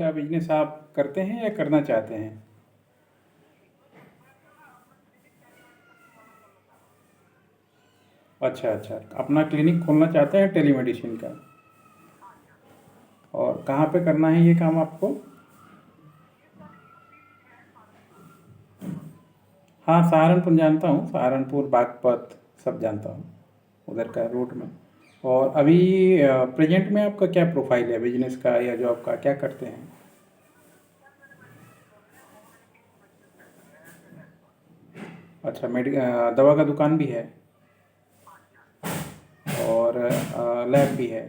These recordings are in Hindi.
का बिजनेस आप करते हैं या करना चाहते हैं? अच्छा अच्छा, अपना क्लिनिक खोलना चाहते हैं टेलीमेडिसिन का। और कहाँ पे करना है ये काम आपको? हाँ, सहारनपुर जानता हूँ, सहारनपुर बागपत सब जानता हूँ, उधर का रूट में। और अभी प्रेजेंट में आपका क्या प्रोफाइल है बिजनेस का या जॉब का, क्या करते हैं? अच्छा, दवा का दुकान भी है और लैब भी है।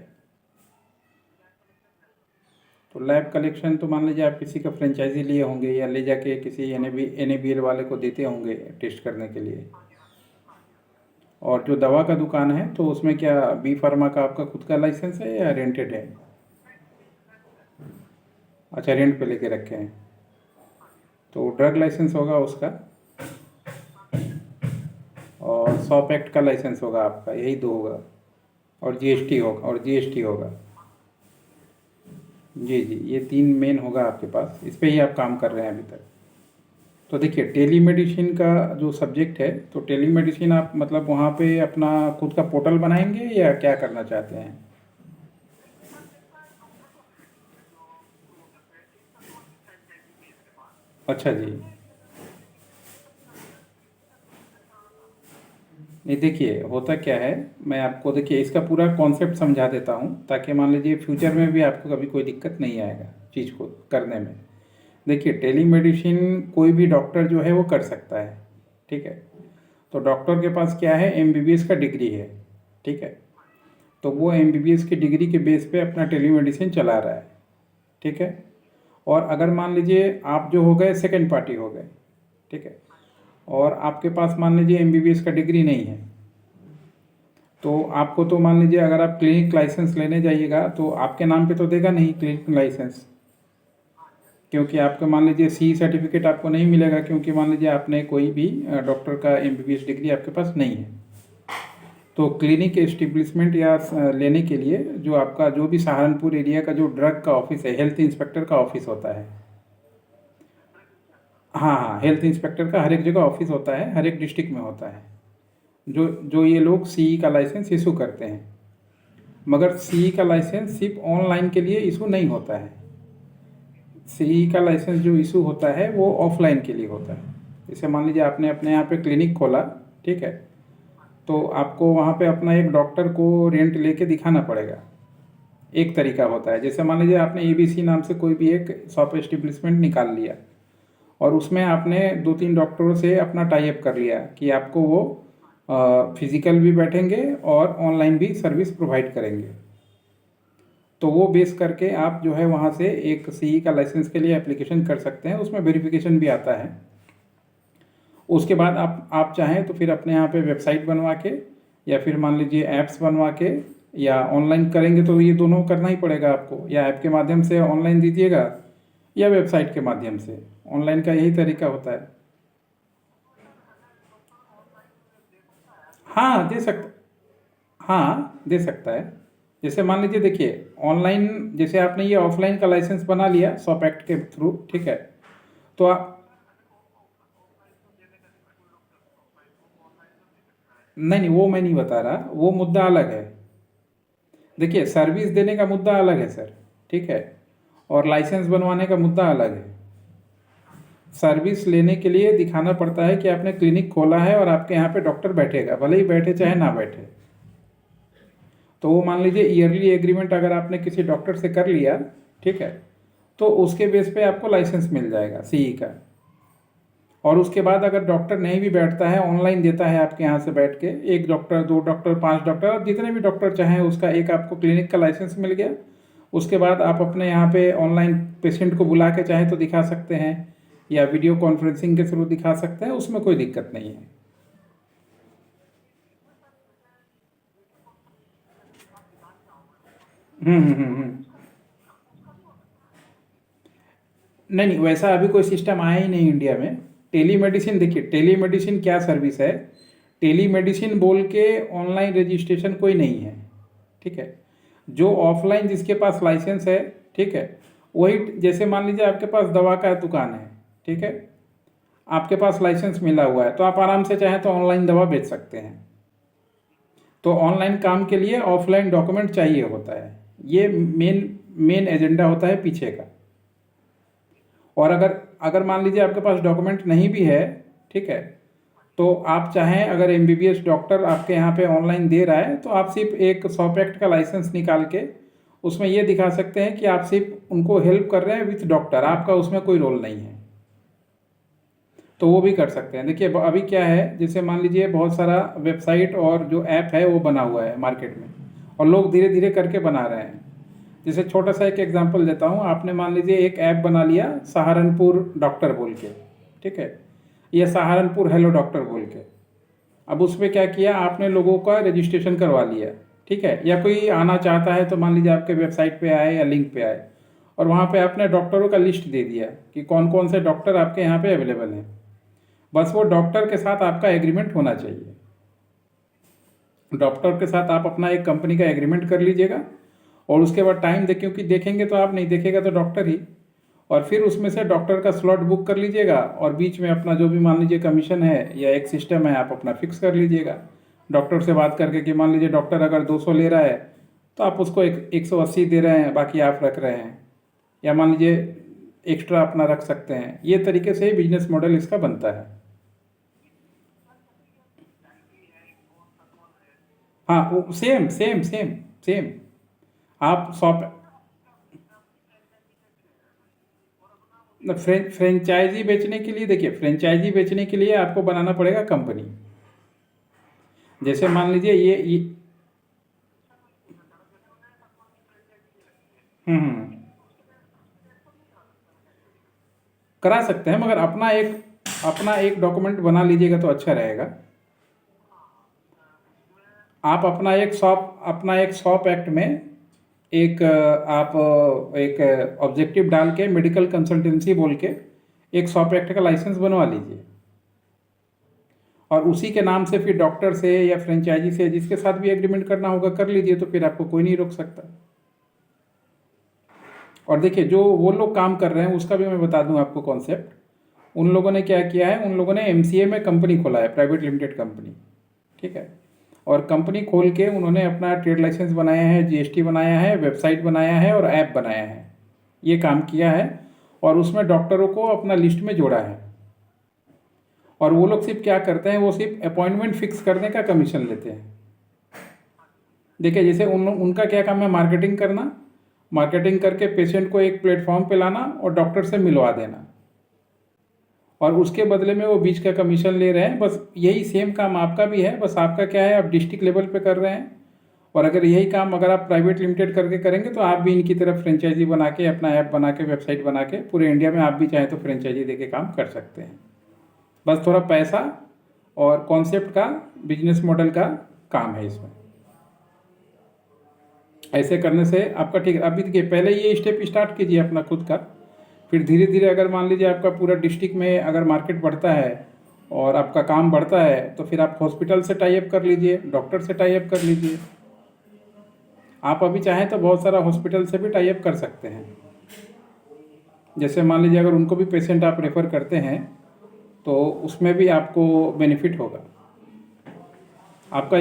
तो लैब कलेक्शन तो मान लीजिए आप किसी का फ्रेंचाइजी लिए होंगे या ले जाके किसी एन ए बी एल वाले को देते होंगे टेस्ट करने के लिए। और जो दवा का दुकान है तो उसमें क्या बी फार्मा का आपका खुद का लाइसेंस है या रेंटेड है? अच्छा, रेंट पे लेके रखे हैं। तो ड्रग लाइसेंस होगा उसका और शॉप एक्ट का लाइसेंस होगा आपका, यही दो होगा। और जीएसटी होगा, होगा। जी जी, ये तीन मेन होगा आपके पास, इस पे ही आप काम कर रहे हैं अभी तक। तो देखिए, टेलीमेडिसिन का जो सब्जेक्ट है, तो टेलीमेडिसिन आप मतलब वहाँ पे अपना खुद का पोर्टल बनाएंगे या क्या करना चाहते हैं? अच्छा जी। नहीं, देखिए होता क्या है, मैं आपको देखिए इसका पूरा कॉन्सेप्ट समझा देता हूँ ताकि मान लीजिए फ्यूचर में भी आपको कभी कोई दिक्कत नहीं आएगा चीज़ को करने में। देखिए, टेलीमेडिसिन कोई भी डॉक्टर जो है वो कर सकता है, ठीक है। तो डॉक्टर के पास क्या है, एमबीबीएस का डिग्री है, ठीक है। तो वो एमबीबीएस की डिग्री के बेस पे अपना टेलीमेडिसिन चला रहा है, ठीक है। और अगर मान लीजिए आप जो हो गए सेकेंड पार्टी हो गए, ठीक है, और आपके पास मान लीजिए एमबीबीएस का डिग्री नहीं है, तो आपको तो मान लीजिए अगर आप क्लिनिक लाइसेंस लेने जाइएगा तो आपके नाम पे तो देगा नहीं क्लिनिक लाइसेंस, क्योंकि आपको मान लीजिए सी सर्टिफिकेट आपको नहीं मिलेगा, क्योंकि मान लीजिए आपने कोई भी डॉक्टर का एमबीबीएस डिग्री आपके पास नहीं है। तो क्लिनिक एस्टेब्लिशमेंट या लेने के लिए जो आपका जो भी सहारनपुर एरिया का जो ड्रग का ऑफिस है, हेल्थ इंस्पेक्टर का ऑफिस होता है। हाँ हाँ, हेल्थ इंस्पेक्टर का हर एक जगह ऑफिस होता है, हर एक डिस्ट्रिक्ट में होता है। जो जो ये लोग सीई का लाइसेंस इशू करते हैं। मगर सीई का लाइसेंस सिर्फ ऑनलाइन के लिए इशू नहीं होता है। सीई का लाइसेंस जो इशू होता है वो ऑफलाइन के लिए होता है। जैसे मान लीजिए आपने अपने यहाँ पे क्लिनिक खोला, ठीक है, तो आपको वहाँ पे अपना एक डॉक्टर को रेंट लेके दिखाना पड़ेगा। एक तरीका होता है, जैसे मान लीजिए आपने एबीसी नाम से कोई भी एक शॉप एस्टेब्लिशमेंट निकाल लिया और उसमें आपने दो तीन डॉक्टरों से अपना टाई अप कर लिया कि आपको वो फिजिकल भी बैठेंगे और ऑनलाइन भी सर्विस प्रोवाइड करेंगे। तो वो बेस करके आप जो है वहाँ से एक सीई का लाइसेंस के लिए एप्लीकेशन कर सकते हैं, उसमें वेरिफिकेशन भी आता है। उसके बाद आप चाहें तो फिर अपने यहाँ पे वेबसाइट बनवा के या फिर मान लीजिए ऐप्स बनवा के या ऑनलाइन करेंगे, तो ये दोनों करना ही पड़ेगा आपको, या ऐप के माध्यम से ऑनलाइन दीजिएगा या वेबसाइट के माध्यम से। ऑनलाइन का यही तरीका होता है। हाँ, दे सकता। हाँ, दे सकता है। जैसे मान लीजिए देखिए, ऑनलाइन जैसे आपने ये ऑफलाइन का लाइसेंस बना लिया शॉप एक्ट के थ्रू, ठीक है। तो आप, नहीं नहीं, वो मैं नहीं बता रहा, वो मुद्दा अलग है। देखिए, सर्विस देने का मुद्दा अलग है सर, ठीक है, और लाइसेंस बनवाने का मुद्दा अलग है। सर्विस लेने के लिए दिखाना पड़ता है कि आपने क्लिनिक खोला है और आपके यहाँ पे डॉक्टर बैठेगा, भले ही बैठे चाहे ना बैठे। तो वो मान लीजिए ईयरली एग्रीमेंट अगर आपने किसी डॉक्टर से कर लिया, ठीक है, तो उसके बेस पे आपको लाइसेंस मिल जाएगा सीई का। और उसके बाद अगर डॉक्टर नहीं भी बैठता है, ऑनलाइन देता है आपके यहाँ से बैठ के, एक डॉक्टर, दो डॉक्टर, पांच डॉक्टर, आप जितने भी डॉक्टर चाहें, उसका एक आपको क्लिनिक का लाइसेंस मिल गया। उसके बाद आप अपने यहाँ पे ऑनलाइन पेशेंट को बुला के चाहे तो दिखा सकते हैं या वीडियो कॉन्फ्रेंसिंग के थ्रू दिखा सकते हैं, उसमें कोई दिक्कत नहीं है। हम्म। नहीं नहीं, वैसा अभी कोई सिस्टम आया ही नहीं इंडिया में। टेलीमेडिसिन, देखिए टेलीमेडिसिन क्या सर्विस है, टेलीमेडिसिन बोल के ऑनलाइन रजिस्ट्रेशन कोई नहीं है, ठीक है। जो ऑफलाइन जिसके पास लाइसेंस है, ठीक है, वही जैसे मान लीजिए आपके पास दवा का दुकान है, ठीक है, आपके पास लाइसेंस मिला हुआ है, तो आप आराम से चाहें तो ऑनलाइन दवा बेच सकते हैं। तो ऑनलाइन काम के लिए ऑफलाइन डॉक्यूमेंट चाहिए होता है, ये मेन मेन एजेंडा होता है पीछे का। और अगर अगर मान लीजिए आपके पास डॉक्यूमेंट नहीं भी है, ठीक है, तो आप चाहें अगर एमबीबीएस डॉक्टर आपके यहाँ पे ऑनलाइन दे रहा है, तो आप सिर्फ एक सॉप एक्ट का लाइसेंस निकाल के उसमें ये दिखा सकते हैं कि आप सिर्फ उनको हेल्प कर रहे हैं विथ डॉक्टर, आपका उसमें कोई रोल नहीं है, तो वो भी कर सकते हैं। देखिए अभी क्या है, जैसे मान लीजिए बहुत सारा वेबसाइट और जो ऐप है वो बना हुआ है मार्केट में, और लोग धीरे धीरे करके बना रहे हैं। जैसे छोटा सा एक एग्जांपल देता हूँ, आपने मान लीजिए एक ऐप बना लिया सहारनपुर डॉक्टर बोल के, ठीक है, या सहारनपुर हेलो डॉक्टर बोल के। अब उस पर क्या किया आपने, लोगों का रजिस्ट्रेशन करवा लिया, ठीक है, या कोई आना चाहता है तो मान लीजिए आपके वेबसाइट पे आए या लिंक पे आए, और वहाँ पे आपने डॉक्टरों का लिस्ट दे दिया कि कौन कौन से डॉक्टर आपके यहाँ पे अवेलेबल हैं। बस वो डॉक्टर के साथ आपका एग्रीमेंट होना चाहिए। डॉक्टर के साथ आप अपना एक कंपनी का एग्रीमेंट कर लीजिएगा, और उसके बाद टाइम दे, क्योंकि देखेंगे तो आप नहीं, देखेगा तो डॉक्टर ही, और फिर उसमें से डॉक्टर का स्लॉट बुक कर लीजिएगा, और बीच में अपना जो भी मान लीजिए कमीशन है या एक सिस्टम है आप अपना फिक्स कर लीजिएगा डॉक्टर से बात करके कि मान लीजिए डॉक्टर अगर 200 ले रहा है तो आप उसको 180 दे रहे हैं, बाकी आप रख रहे हैं, या मान लीजिए एक्स्ट्रा अपना रख सकते हैं। ये तरीके से ही बिजनेस मॉडल इसका बनता है। हाँ, वो सेम सेम सेम सेम। आप शॉप फ्रेंचाइजी बेचने के लिए, देखिए फ्रेंचाइजी बेचने के लिए आपको बनाना पड़ेगा कंपनी। जैसे मान लीजिए ये हम्म, करा सकते हैं, मगर अपना एक डॉक्यूमेंट बना लीजिएगा तो अच्छा रहेगा। आप अपना एक शॉप एक्ट में एक आप एक ऑब्जेक्टिव डाल के मेडिकल कंसल्टेंसी बोल के एक शॉप एक्ट का लाइसेंस बनवा लीजिए, और उसी के नाम से फिर डॉक्टर से या फ्रेंचाइजी से जिसके साथ भी एग्रीमेंट करना होगा कर लीजिए, तो फिर आपको कोई नहीं रोक सकता। और देखिए जो वो लोग काम कर रहे हैं उसका भी मैं बता दूं आपको कॉन्सेप्ट। उन लोगों ने क्या किया है, उन लोगों ने एमसीए में कंपनी खोला है, प्राइवेट लिमिटेड कंपनी, ठीक है, और कंपनी खोल के उन्होंने अपना ट्रेड लाइसेंस बनाया है, जीएसटी बनाया है, वेबसाइट बनाया है और ऐप बनाया है, ये काम किया है, और उसमें डॉक्टरों को अपना लिस्ट में जोड़ा है। और वो लोग सिर्फ क्या करते हैं, वो सिर्फ अपॉइंटमेंट फिक्स करने का कमीशन लेते हैं। देखिए जैसे उनका क्या काम है, मार्केटिंग करना, मार्केटिंग करके पेशेंट को एक प्लेटफॉर्म पे लाना और डॉक्टर से मिलवा देना, और उसके बदले में वो बीच का कमीशन ले रहे हैं। बस यही सेम काम आपका भी है, बस आपका क्या है, आप डिस्ट्रिक्ट लेवल पे कर रहे हैं, और अगर यही काम अगर आप प्राइवेट लिमिटेड करके करेंगे तो आप भी इनकी तरफ फ्रेंचाइजी बना के, अपना ऐप बना के, वेबसाइट बना के पूरे इंडिया में आप भी चाहें तो फ्रेंचाइजी दे के काम कर सकते हैं। बस थोड़ा पैसा और कॉन्सेप्ट का, बिजनेस मॉडल का काम है इसमें। ऐसे करने से आपका ठीक है। अभी देखिए पहले ये स्टेप स्टार्ट कीजिए अपना खुद का, फिर धीरे धीरे अगर मान लीजिए आपका पूरा डिस्ट्रिक्ट में अगर मार्केट बढ़ता है और आपका काम बढ़ता है, तो फिर आप हॉस्पिटल से टाई अप कर लीजिए, डॉक्टर से टाई अप कर लीजिए। आप अभी चाहें तो बहुत सारा हॉस्पिटल से भी टाई अप कर सकते हैं। जैसे मान लीजिए अगर उनको भी पेशेंट आप रेफ़र करते हैं तो उसमें भी आपको बेनिफिट होगा आपका।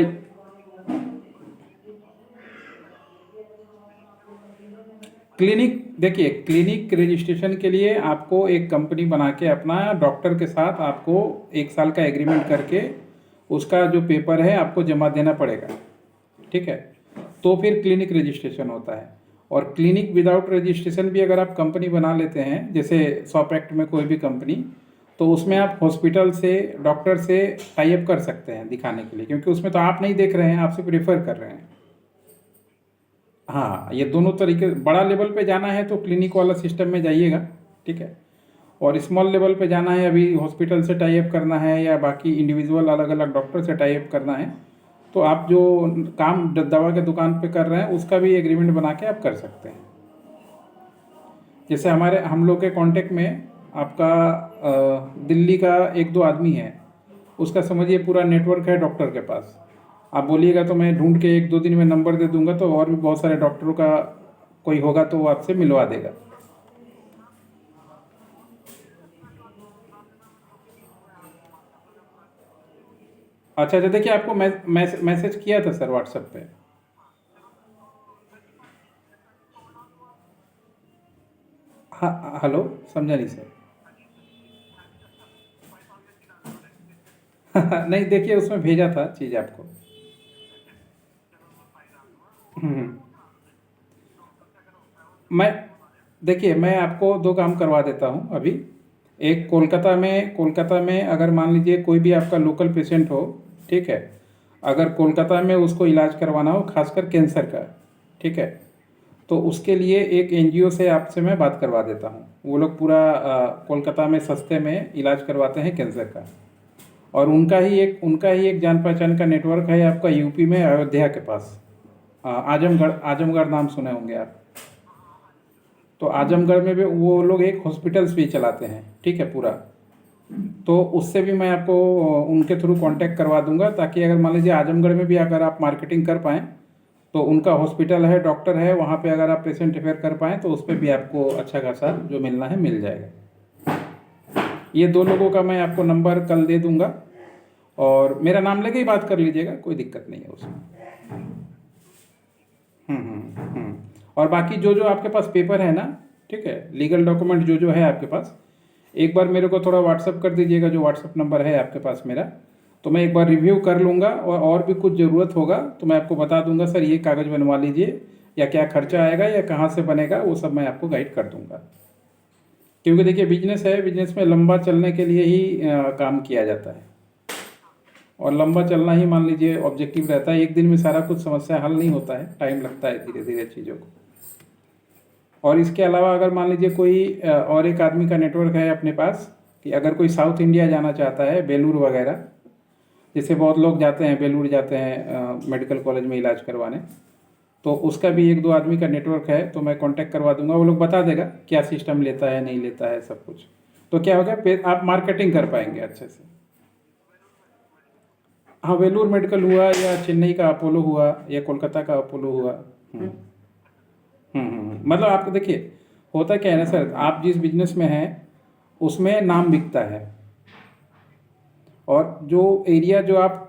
क्लिनिक, देखिए क्लिनिक रजिस्ट्रेशन के लिए आपको एक कंपनी बना के अपना डॉक्टर के साथ आपको 1 साल का एग्रीमेंट करके उसका जो पेपर है आपको जमा देना पड़ेगा, ठीक है, तो फिर क्लिनिक रजिस्ट्रेशन होता है। और क्लिनिक विदाउट रजिस्ट्रेशन भी अगर आप कंपनी बना लेते हैं, जैसे शॉप एक्ट में कोई भी कंपनी, तो उसमें आप हॉस्पिटल से, डॉक्टर से टाई अप कर सकते हैं दिखाने के लिए, क्योंकि उसमें तो आप नहीं देख रहे हैं, आप सिर्फ रेफर कर रहे हैं। हाँ, ये दोनों तरीके, बड़ा लेवल पे जाना है तो क्लिनिक वाला सिस्टम में जाइएगा, ठीक है, और स्मॉल लेवल पे जाना है, अभी हॉस्पिटल से टाई अप करना है या बाकी इंडिविजुअल अलग अलग डॉक्टर से टाई अप करना है, तो आप जो काम दवा के दुकान पे कर रहे हैं उसका भी एग्रीमेंट बना के आप कर सकते हैं। जैसे हम लोग के कांटेक्ट में आपका दिल्ली का 1-2 आदमी है, उसका समझिए पूरा नेटवर्क है डॉक्टर के पास। आप बोलिएगा तो मैं ढूंढ के 1-2 दिन में नंबर दे दूंगा, तो और भी बहुत सारे डॉक्टरों का कोई होगा तो वो आपसे मिलवा देगा। अच्छा अच्छा, देखिए आपको मैसेज किया था सर व्हाट्सएप पे। हाँ हेलो, समझा नहीं सर। नहीं देखिए, उसमें भेजा था चीज़ आपको। हम्म। मैं देखिए, मैं आपको दो काम करवा देता हूँ अभी। एक कोलकाता में अगर मान लीजिए कोई भी आपका लोकल पेशेंट हो, ठीक है, अगर कोलकाता में उसको इलाज करवाना हो खासकर कैंसर का, ठीक है, तो उसके लिए एक एनजीओ से आपसे मैं बात करवा देता हूँ। वो लोग पूरा कोलकाता में सस्ते में इलाज करवाते हैं कैंसर का। और उनका ही एक जान पहचान का नेटवर्क है आपका यूपी में, अयोध्या के पास। आजमगढ़, आजमगढ़ नाम सुने होंगे आप। तो आजमगढ़ में भी वो लोग एक हॉस्पिटल्स भी चलाते हैं, ठीक है, पूरा। तो उससे भी मैं आपको उनके थ्रू कांटेक्ट करवा दूंगा, ताकि अगर मान लीजिए आजमगढ़ में भी अगर आप मार्केटिंग कर पाएँ, तो उनका हॉस्पिटल है, डॉक्टर है, वहाँ पे अगर आप पेशेंट रेफर कर पाएँ तो उस पर भी आपको अच्छा खासा जो मिलना है मिल जाएगा। ये दो लोगों का मैं आपको नंबर कल दे दूंगा, और मेरा नाम लेके ही बात कर लीजिएगा, कोई दिक्कत नहीं है उसमें। और बाकी जो जो आपके पास पेपर है ना, ठीक है, लीगल डॉक्यूमेंट जो जो है आपके पास, एक बार मेरे को थोड़ा व्हाट्सअप कर दीजिएगा, जो व्हाट्सअप नंबर है आपके पास मेरा। तो मैं एक बार रिव्यू कर लूँगा, और भी कुछ ज़रूरत होगा तो मैं आपको बता दूंगा, सर ये कागज़ बनवा लीजिए, या क्या खर्चा आएगा या कहाँ से बनेगा, वो सब मैं आपको गाइड कर दूंगा। क्योंकि देखिए बिजनेस है, बिजनेस में लंबा चलने के लिए ही काम किया जाता है। और लंबा चलना ही मान लीजिए ऑब्जेक्टिव रहता है। एक दिन में सारा कुछ समस्या हल नहीं होता है, टाइम लगता है धीरे धीरे चीज़ों को। और इसके अलावा अगर मान लीजिए कोई और एक आदमी का नेटवर्क है अपने पास, कि अगर कोई साउथ इंडिया जाना चाहता है, बेलूर वगैरह, जैसे बहुत लोग जाते हैं बेलूर, जाते हैं मेडिकल कॉलेज में इलाज करवाने, तो उसका भी एक दो आदमी का नेटवर्क है, तो मैं कांटेक्ट करवा दूंगा। वो लोग बता देगा क्या सिस्टम लेता है नहीं लेता है सब कुछ। तो क्या होगा, आप मार्केटिंग कर पाएंगे अच्छे से। हाँ, वेलूर मेडिकल हुआ, या चेन्नई का अपोलो हुआ, या कोलकाता का अपोलो हुआ। हम्म। मतलब आपको देखिए, होता क्या है ना सर, आप जिस बिजनेस में हैं उसमें नाम बिकता है। और जो एरिया जो आप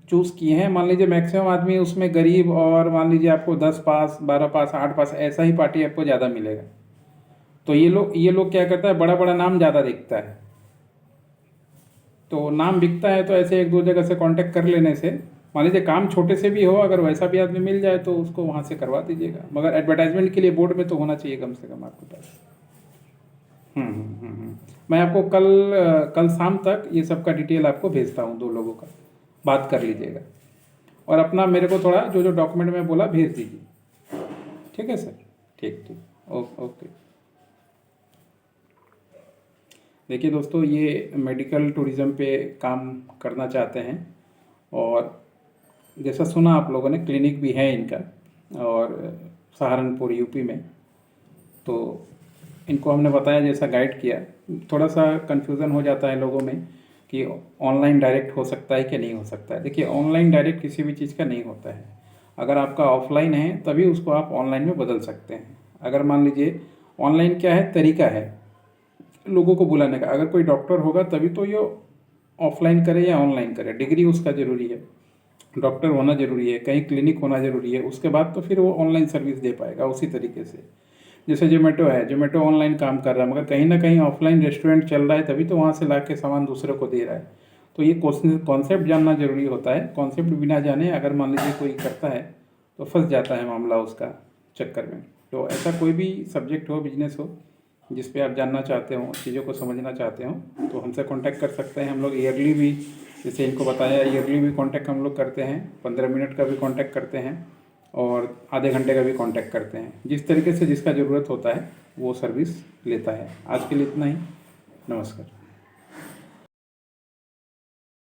चूज़ किए हैं, मान लीजिए मैक्सिमम आदमी उसमें गरीब, और मान लीजिए आपको 10 पास, 12 पास, 8 पास, ऐसा ही पार्टी आपको ज़्यादा मिलेगा। तो ये लोग क्या करता है, बड़ा बड़ा नाम ज़्यादा दिखता है। तो नाम बिकता है, तो ऐसे एक दो जगह से कांटेक्ट कर लेने से, मान लीजिए काम छोटे से भी हो, अगर वैसा भी आदमी मिल जाए तो उसको वहाँ से करवा दीजिएगा। मगर एडवर्टाइजमेंट के लिए बोर्ड में तो होना चाहिए कम से कम आपके पास। मैं आपको कल शाम तक ये सब का डिटेल आपको भेजता हूँ, दो लोगों का, बात कर लीजिएगा। और अपना मेरे को थोड़ा जो जो डॉक्यूमेंट में बोला भेज दीजिए। ठीक है सर, ठीक ठीक, ओके। देखिए दोस्तों, ये मेडिकल टूरिज़्म पे काम करना चाहते हैं, और जैसा सुना आप लोगों ने, क्लिनिक भी है इनका, और सहारनपुर यूपी में। तो इनको हमने बताया, जैसा गाइड किया, थोड़ा सा कन्फ्यूज़न हो जाता है लोगों में कि ऑनलाइन डायरेक्ट हो सकता है कि नहीं हो सकता है। देखिए, ऑनलाइन डायरेक्ट किसी भी चीज़ का नहीं होता है। अगर आपका ऑफलाइन है तभी उसको आप ऑनलाइन में बदल सकते हैं। अगर मान लीजिए, ऑनलाइन क्या है, तरीका है लोगों को बुलाने का। अगर कोई डॉक्टर होगा तभी तो ये ऑफलाइन करे या ऑनलाइन करे, डिग्री उसका ज़रूरी है, डॉक्टर होना ज़रूरी है, कहीं क्लिनिक होना ज़रूरी है, उसके बाद तो फिर वो ऑनलाइन सर्विस दे पाएगा। उसी तरीके से जैसे जोमेटो है, जोमेटो ऑनलाइन काम कर रहा है, मगर कहीं ना कहीं ऑफलाइन रेस्टोरेंट चल रहा है, तभी तो वहाँ से ला के सामान दूसरे को दे रहा है। तो ये कॉन्सेप्ट जानना ज़रूरी होता है। कॉन्सेप्ट बिना जाने अगर मान लीजिए कोई करता है तो फंस जाता है मामला उसका चक्कर में। तो ऐसा कोई भी सब्जेक्ट हो, बिजनेस हो, जिस पे आप जानना चाहते हो, चीज़ों को समझना चाहते हो, तो हमसे कांटेक्ट कर सकते हैं। हम लोग ईयरली भी, जैसे इनको बताया, ईयरली भी कांटेक्ट हम लोग करते हैं, 15 मिनट का भी कांटेक्ट करते हैं, और आधे घंटे का भी कांटेक्ट करते हैं। जिस तरीके से जिसका ज़रूरत होता है वो सर्विस लेता है। आज के लिए इतना ही, नमस्कार।